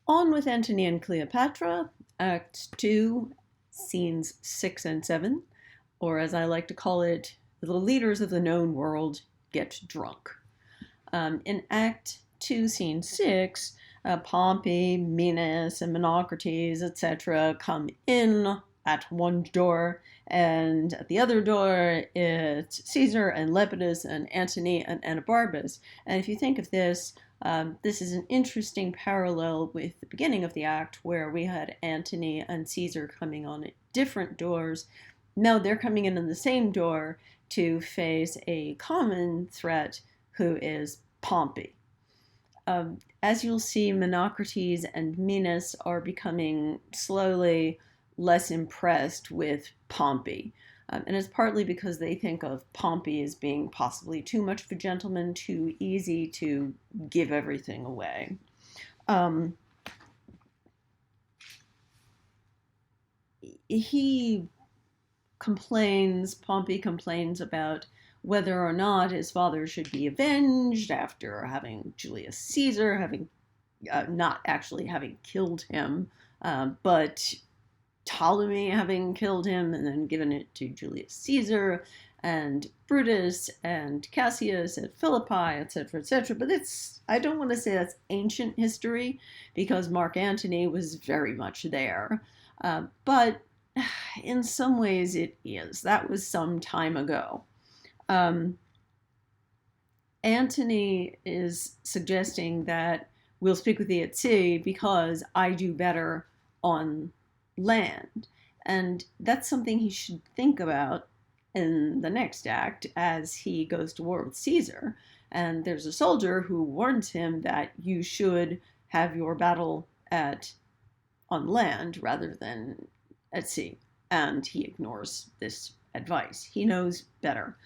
On with Antony and Cleopatra, Act 2, Scenes 6 and 7, or as I like to call it, the leaders of the known world get drunk. In Act 2, Scene 6, Pompey, Minos, and Menocrates, etc., come in at one door, and at the other door, it's Caesar and Lepidus and Antony and Anabarbus. And if you think of this, this is an interesting parallel with the beginning of the act, where we had Antony and Caesar coming on at different doors. Now they're coming in the same door to face a common threat, who is Pompey. As you'll see, Menocrates and Minos are becoming slowly less impressed with Pompey. And it's partly because they think of Pompey as being possibly too much of a gentleman, too easy to give everything away. Pompey complains about whether or not his father should be avenged after having Julius Caesar not actually having killed him, but Ptolemy having killed him and then given it to Julius Caesar and Brutus and Cassius at Philippi, etc., etc. But I don't want to say that's ancient history, because Mark Antony was very much there. But in some ways it is. That was some time ago. Antony is suggesting that we'll speak with thee at sea because I do better on land. And that's something he should think about in the next act as he goes to war with Caesar. And there's a soldier who warns him that you should have your battle on land rather than at sea. And he ignores this advice. He knows better.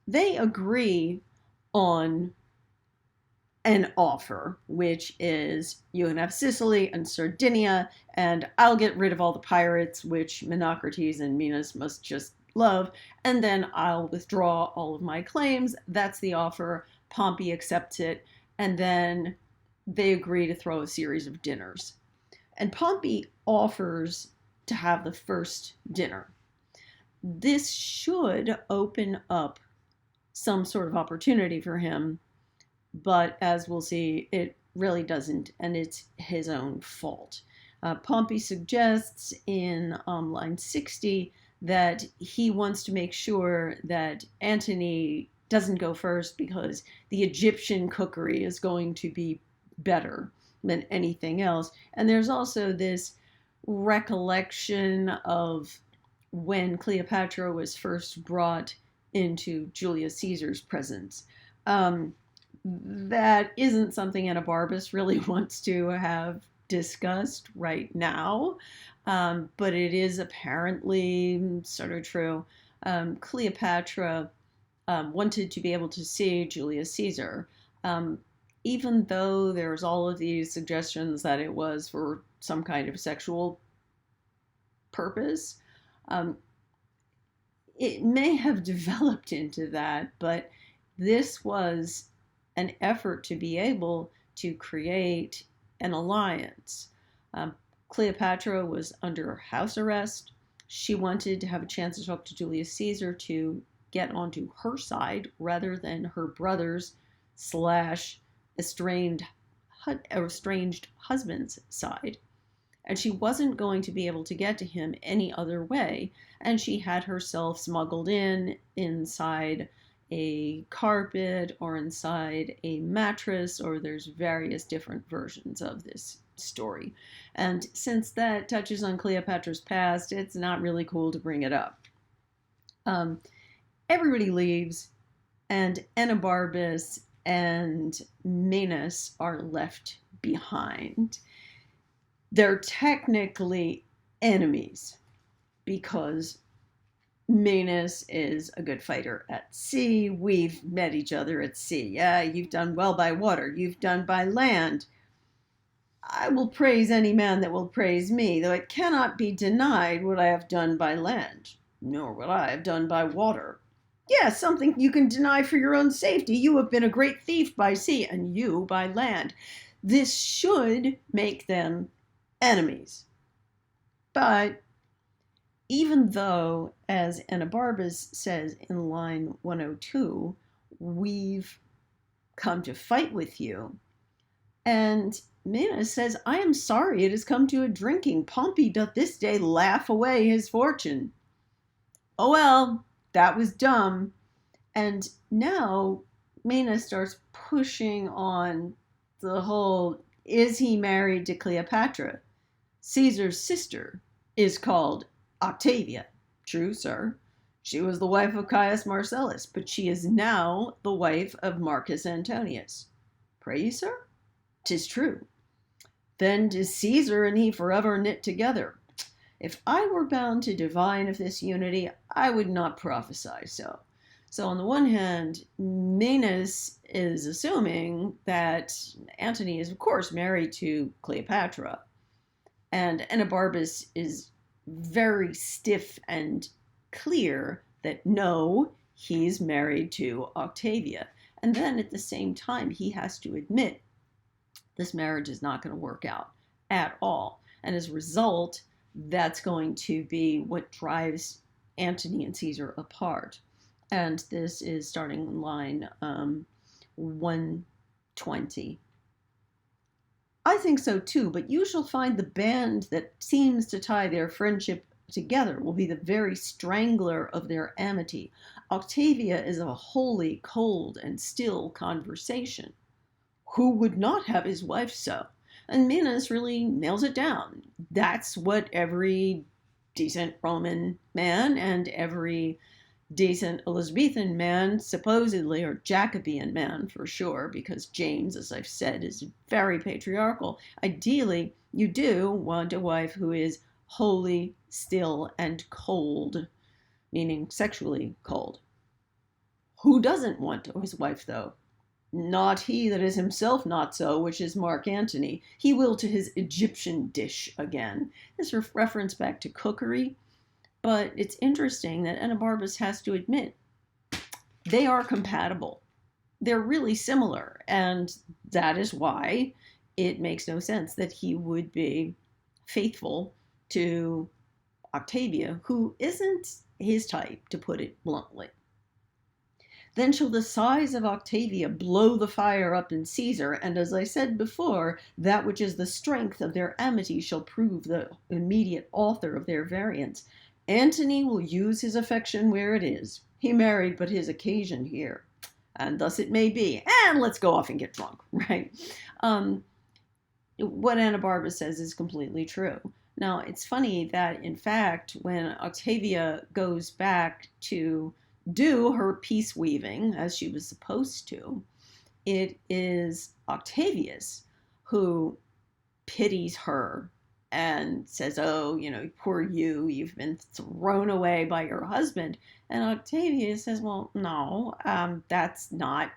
They agree on an offer, which is you can have Sicily and Sardinia, and I'll get rid of all the pirates, which Menocrates and Minos must just love, and then I'll withdraw all of my claims. That's the offer. Pompey accepts it, and then they agree to throw a series of dinners. And Pompey offers to have the first dinner. This should open up some sort of opportunity for him, but as we'll see, it really doesn't, and it's his own fault. Pompey suggests in line 60 that he wants to make sure that Antony doesn't go first because the Egyptian cookery is going to be better than anything else. And there's also this recollection of when Cleopatra was first brought into Julius Caesar's presence. That isn't something Anabarbus really wants to have discussed right now, but it is apparently sort of true. Cleopatra wanted to be able to see Julius Caesar, even though there's all of these suggestions that it was for some kind of sexual purpose. It may have developed into that, but this was an effort to be able to create an alliance. Cleopatra was under house arrest. She wanted to have a chance to talk to Julius Caesar to get onto her side rather than her brother's / estranged husband's side. And she wasn't going to be able to get to him any other way. And she had herself smuggled inside a carpet or inside a mattress, or there's various different versions of this story. And since that touches on Cleopatra's past, it's not really cool to bring it up. Everybody leaves, and Anabarbus and Minos are left behind. They're technically enemies because Minos is a good fighter at sea. We've met each other at sea. Yeah, you've done well by water. You've done by land. I will praise any man that will praise me, though it cannot be denied what I have done by land, nor what I have done by water. Yes, something you can deny for your own safety. You have been a great thief by sea, and you by land. This should make them enemies. But even though, as Enobarbus says in line 102, we've come to fight with you, and Minos says, I am sorry it has come to a drinking. Pompey doth this day laugh away his fortune. Oh well, that was dumb. And now Minos starts pushing on the whole, is he married to Cleopatra? Caesar's sister is called Octavia. True, sir. She was the wife of Caius Marcellus, but she is now the wife of Marcus Antonius. Pray you, sir? 'Tis true. Then is Caesar and he forever knit together. If I were bound to divine of this unity, I would not prophesy so. So on the one hand, Minos is assuming that Antony is, of course, married to Cleopatra. And Enobarbus is very stiff and clear that no, he's married to Octavia. And then at the same time, he has to admit this marriage is not going to work out at all. And as a result, that's going to be what drives Antony and Caesar apart. And this is starting in line 120. I think so too, but you shall find the band that seems to tie their friendship together will be the very strangler of their amity. Octavia is of a wholly cold and still conversation. Who would not have his wife so? And Minos really nails it down. That's what every decent Roman man and every decent Elizabethan man, supposedly, or Jacobean man for sure, because James, as I've said, is very patriarchal. Ideally, you do want a wife who is wholly, still, and cold, meaning sexually cold. Who doesn't want his wife, though? Not he that is himself not so, which is Mark Antony. He will to his Egyptian dish again. This reference back to cookery, but it's interesting that Enobarbus has to admit they are compatible. They're really similar, and that is why it makes no sense that he would be faithful to Octavia, who isn't his type, to put it bluntly. Then shall the sighs of Octavia blow the fire up in Caesar, and as I said before, that which is the strength of their amity shall prove the immediate author of their variance. Antony will use his affection where it is. He married but his occasion here, and thus it may be. And let's go off and get drunk, right? What Enobarbus says is completely true. Now, it's funny that, in fact, when Octavia goes back to do her peace weaving as she was supposed to, it is Octavius who pities her and says, oh, poor you, you've been thrown away by your husband. And Octavius says, well, no, that's not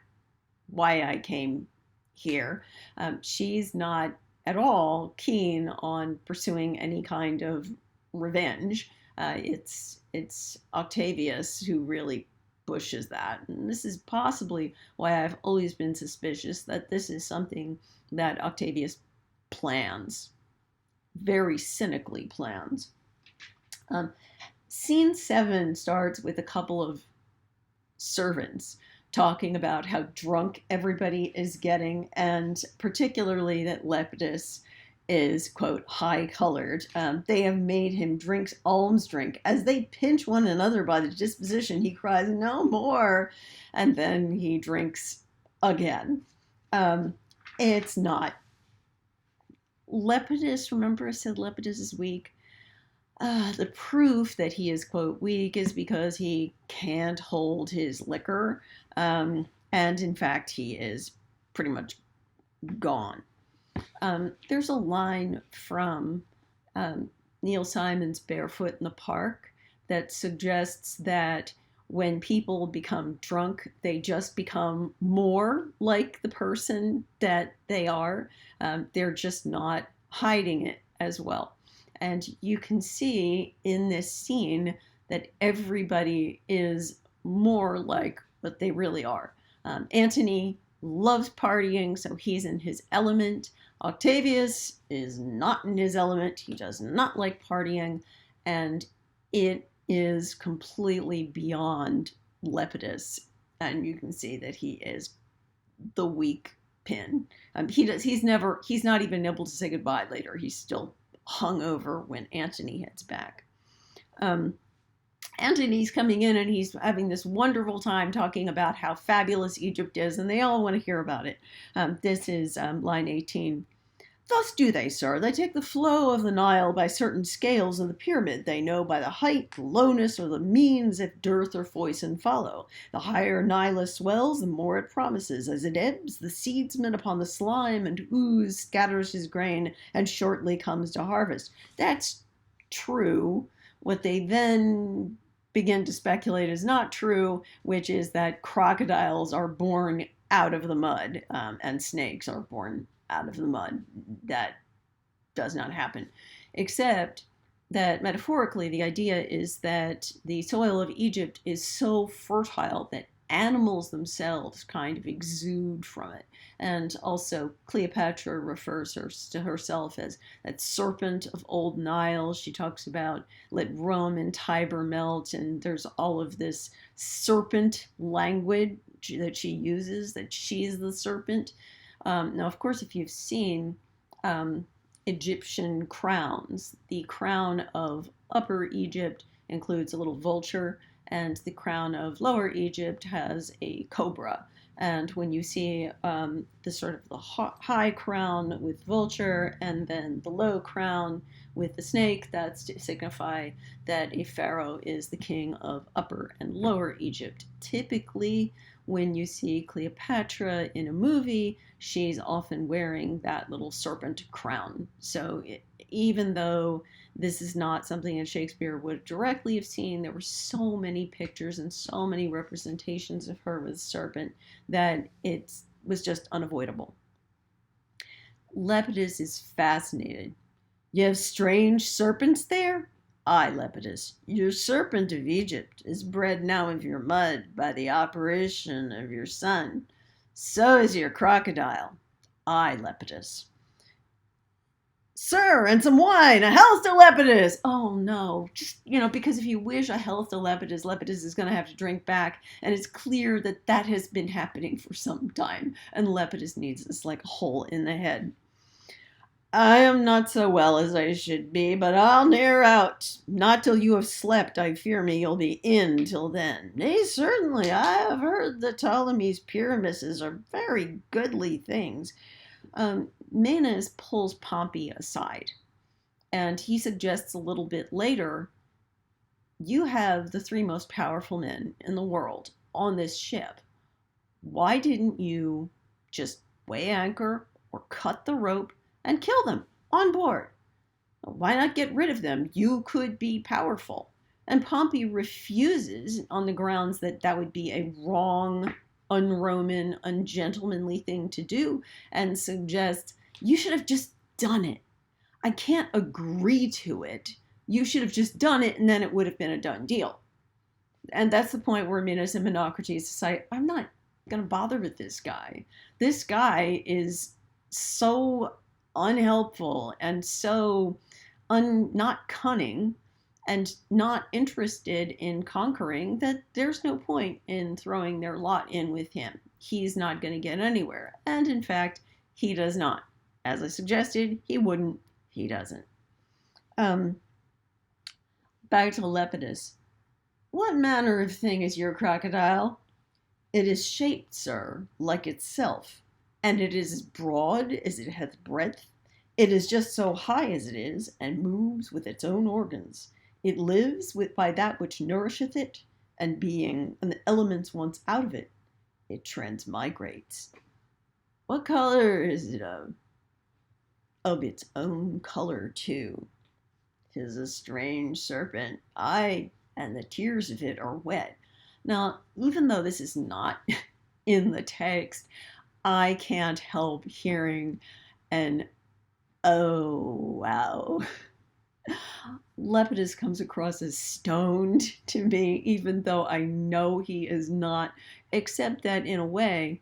why I came here. She's not at all keen on pursuing any kind of revenge. It's Octavius who really pushes that. And this is possibly why I've always been suspicious that this is something that Octavius plans, very cynically plans. Scene 7 starts with a couple of servants talking about how drunk everybody is getting, and particularly that Lepidus is, quote, high-colored. They have made him drink alms drink. As they pinch one another by the disposition, he cries, no more, and then he drinks again. It's not. Lepidus, remember I said Lepidus is weak? The proof that he is, quote, weak is because he can't hold his liquor, and in fact he is pretty much gone. There's a line from Neil Simon's Barefoot in the Park that suggests that when people become drunk, they just become more like the person that they are. They're just not hiding it as well. And you can see in this scene that everybody is more like what they really are. Antony loves partying, so he's in his element. Octavius is not in his element. He does not like partying, and it is completely beyond Lepidus. And you can see that he is the weak pin. He's not even able to say goodbye later. He's still hung over when Antony heads back. Antony's coming in and he's having this wonderful time talking about how fabulous Egypt is, and they all want to hear about it. This is line 18. Thus do they, sir. They take the flow of the Nile by certain scales of the pyramid. They know by the height, the lowness, or the means if dearth or foison follow. The higher Nilus swells, the more it promises. As it ebbs, the seedsman upon the slime and ooze scatters his grain and shortly comes to harvest. That's true. What they then begin to speculate is not true, which is that crocodiles are born out of the mud and snakes are born out of the mud. That does not happen, except that metaphorically the idea is that the soil of Egypt is so fertile that animals themselves kind of exude from it. And also Cleopatra refers to herself as that serpent of old Nile. She talks about let Rome and Tiber melt, and there's all of this serpent language that she uses, that she's the serpent. Now, of course, if you've seen Egyptian crowns, the crown of Upper Egypt includes a little vulture, and the crown of Lower Egypt has a cobra. And when you see the sort of the high crown with vulture and then the low crown with the snake, that's to signify that a pharaoh is the king of Upper and Lower Egypt. Typically, when you see Cleopatra in a movie, she's often wearing that little serpent crown. So even though this is not something that Shakespeare would directly have seen, there were so many pictures and so many representations of her with a serpent that it was just unavoidable. Lepidus is fascinated. You have strange serpents there? Aye, Lepidus, your serpent of Egypt is bred now of your mud by the operation of your son. So is your crocodile. Aye, Lepidus. Sir, and some wine, a health to Lepidus. Oh no, just, because if you wish a health to Lepidus, Lepidus is going to have to drink back, and it's clear that that has been happening for some time, and Lepidus needs this like a hole in the head. I am not so well as I should be, but I'll ne'er out. Not till you have slept, I fear me you'll be in till then. Nay, certainly, I have heard the Ptolemy's pyramises are very goodly things. Menes pulls Pompey aside, and he suggests a little bit later, you have the three most powerful men in the world on this ship. Why didn't you just weigh anchor or cut the rope and kill them on board? Why not get rid of them? You could be powerful. And Pompey refuses on the grounds that that would be a wrong, un-Roman, ungentlemanly thing to do, and suggests you should have just done it. I can't agree to it. You should have just done it, and then it would have been a done deal. And that's the point where Minos and Menocrates decide, I'm not going to bother with this guy. This guy is so unhelpful and so not cunning and not interested in conquering that there's no point in throwing their lot in with him. He's not going to get anywhere. And in fact, he does not. As I suggested, he wouldn't. He doesn't. Back to Lepidus. What manner of thing is your crocodile? It is shaped, sir, like itself, and it is as broad as it hath breadth. It is just so high as it is, and moves with its own organs. It lives by that which nourisheth it, and being and the elements once out of it, it transmigrates. What color is it of? Of its own color, too. 'Tis a strange serpent, aye, and the tears of it are wet. Now, even though this is not in the text, I can't help hearing an oh, wow. Lepidus comes across as stoned to me, even though I know he is not, except that in a way,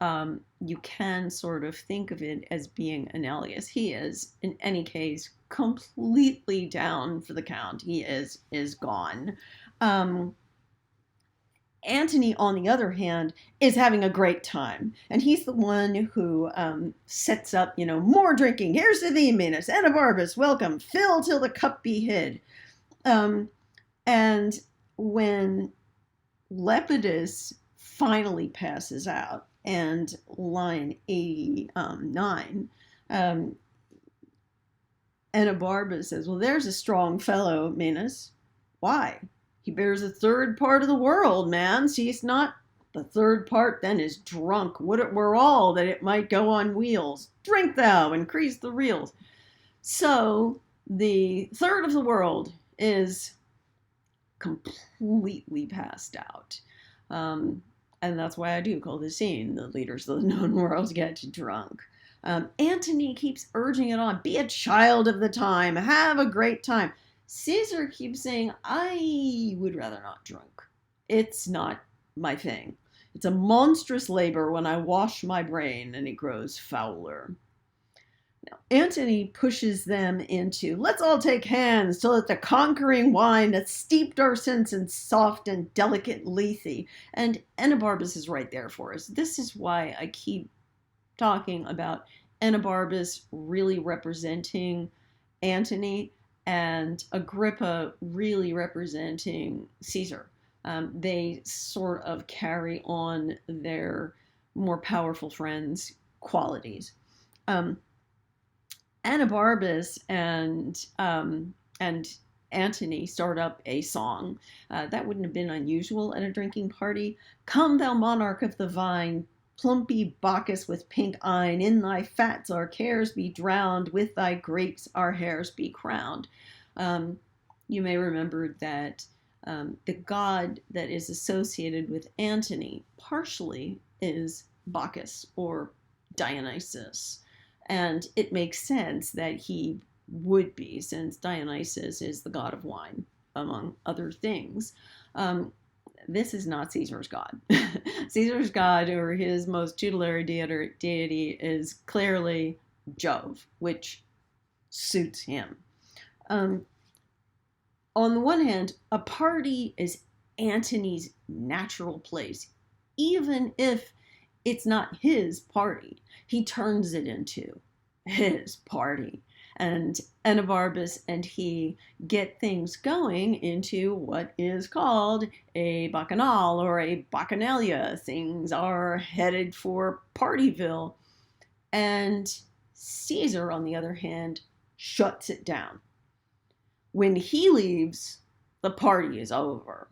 you can sort of think of it as being analogous. He is, in any case, completely down for the count. He is gone. Antony, on the other hand, is having a great time. And he's the one who sets up, more drinking. Here's to thee, Minos. Anabarbus, welcome. Fill till the cup be hid. And when Lepidus finally passes out, and line 89, Anabarbus says, well, there's a strong fellow, Minos. Why? He bears a third part of the world, man. Seest not? The third part then is drunk. Would it were all that it might go on wheels. Drink thou, increase the reels. So the third of the world is completely passed out. And that's why I do call this scene, the leaders of the known world get drunk. Antony keeps urging it on. Be a child of the time. Have a great time. Caesar keeps saying, I would rather not drink. It's not my thing. It's a monstrous labor when I wash my brain and it grows fouler. Now, Antony pushes them into, let's all take hands till that the conquering wine hath steeped our sense in soft and delicate lethe. And Anabarbus is right there for us. This is why I keep talking about Anabarbus really representing Antony and Agrippa really representing Caesar. They sort of carry on their more powerful friends' qualities. Anabarbus and Antony start up a song. That wouldn't have been unusual at a drinking party. Come, thou monarch of the vine, plumpy Bacchus with pink eyne, in thy fats our cares be drowned, with thy grapes our hairs be crowned. You may remember that the god that is associated with Antony partially is Bacchus or Dionysus. And it makes sense that he would be, since Dionysus is the god of wine, among other things. This is not Caesar's god. Caesar's god, or his most tutelary deity, is clearly Jove, which suits him. On the one hand, a party is Antony's natural place. Even if it's not his party, he turns it into his party. And Anabarbus and he get things going into what is called a bacchanal or a bacchanalia. Things are headed for Partyville. And Caesar, on the other hand, shuts it down. When he leaves, the party is over.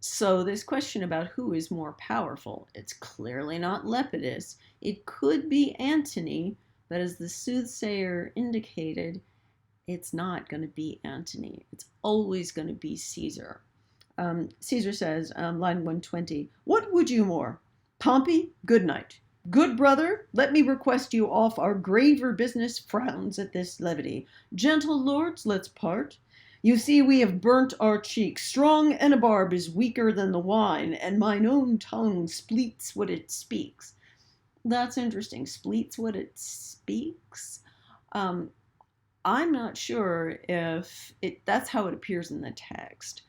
So this question about who is more powerful, it's clearly not Lepidus. It could be Antony, but as the soothsayer indicated, it's not going to be Antony. It's always going to be Caesar. Caesar says, line 120, what would you more? Pompey, good night. Good brother, let me request you off our graver business frowns at this levity. Gentle lords, let's part. You see we have burnt our cheeks. Strong Anabarb is weaker than the wine, and mine own tongue spleets what it speaks. That's interesting. Spleets what it speaks. I'm not sure if that's how it appears in the text.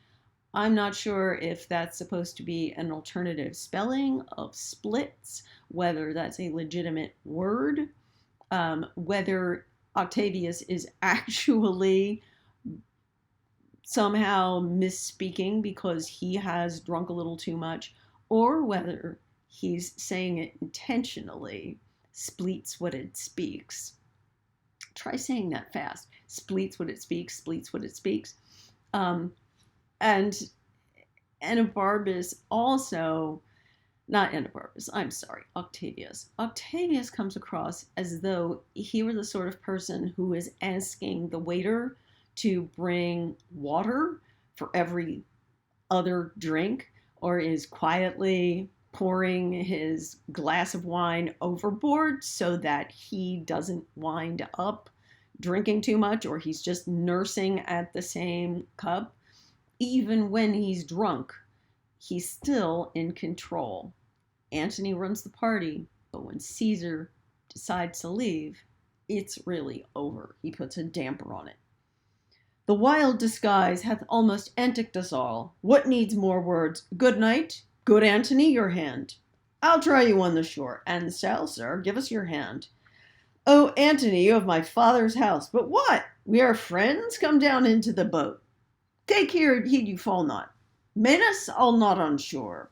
I'm not sure if that's supposed to be an alternative spelling of splits, whether that's a legitimate word, whether Octavius is actually somehow misspeaking because he has drunk a little too much, or whether he's saying it intentionally, spleets what it speaks. Try saying that fast. Spleets what it speaks, spleets what it speaks. And Anabarbus also, not Anabarbus, I'm sorry, Octavius. Octavius comes across as though he were the sort of person who is asking the waiter to bring water for every other drink, or is quietly pouring his glass of wine overboard so that he doesn't wind up drinking too much, or he's just nursing at the same cup. Even when he's drunk, he's still in control. Antony runs the party, but when Caesar decides to leave, it's really over. He puts a damper on it. The wild disguise hath almost enticked us all. What needs more words? Good night. Good Antony, your hand. I'll try you on the shore. And shall, sir, give us your hand. Oh, Antony, you of my father's house. But what? We are friends? Come down into the boat. Take heed you fall not. Menace, I'll not on shore.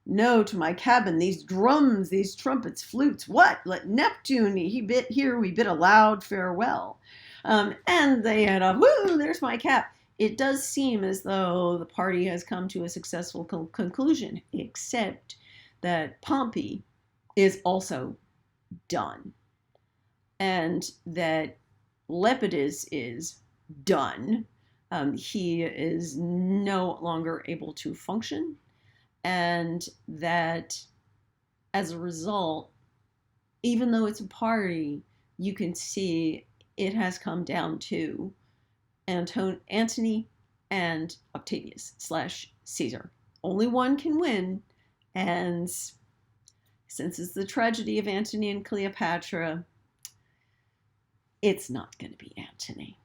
No, to my cabin, these drums, these trumpets, flutes, what? Let Neptune, here we bid a loud farewell. And they head off, woo, there's my cap. It does seem as though the party has come to a successful conclusion, except that Pompey is also done. And that Lepidus is done. He is no longer able to function. And that as a result, even though it's a party, you can see it has come down to Antony and Octavius / Caesar. Only one can win. And since it's the tragedy of Antony and Cleopatra, it's not going to be Antony.